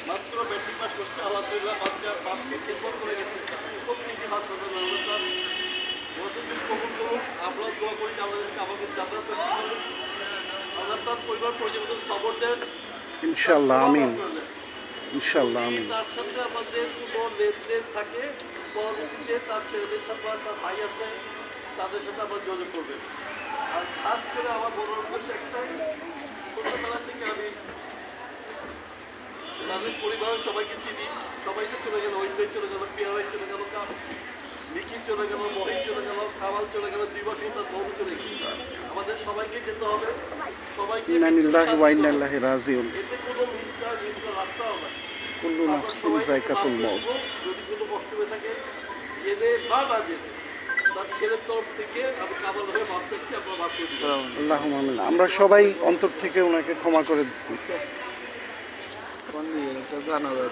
মাত্র matric pass করছে, আলহামদুলিল্লাহ বাচ্চা বাপকে খেদমত করে গেছে। প্রত্যেকটি হাসপাতাল ব্যবস্থা ওদের কবুল করুন। আমরাও দোয়া করি যে আমাদের যাতায়াত আল্লাহ তার পরিবার পরিজনদের সবর দেন, ইনশাআল্লাহ আমিন। ইনশাআল্লাহ আমিন। তার সাথে আমাদের কোনো লেনদেন থাকে পরবর্তীতে তার ছেলেদের সাথে তার ভাই আছে, তাদের সাথে আবার যোগাযোগ করবেন। আর খাস করে আমার বড় উদ্দেশ্য একটাই, ছোটবেলা থেকে আমি তাদের পরিবারের সবাইকে চিনি। সবাইকে চলে গেল, ঐন্দ্রাই চলে গেল, পিয়ারাই চলে গেল, নিখিল চলে গেল, মহিন চলে গেল, কামাল চলে গেল, 2 বছর তার বউ চলে গেল। আমাদের সবাইকে যেতে হবে, সবাইকে ইন্না লিল্লাহি ওয়া ইন্না ইলাইহি রাজিউন। এতে কোনো মিস্টার রাস্তাও নাই। কুল্লু নাফসিন যায়কাতুল মউত। যদি কোনো কষ্ট হয়ে থাকে জেনে বা না জেনে তার ছেলের তরফ থেকে আমি কামাল হয়ে মাপ চাচ্ছি, আপনারা মাপ করে দিন। আল্লাহুম্মা আমিন। আমরা সবাই অন্তর থেকে ওনাকে ক্ষমা করে দিচ্ছি। জানাজা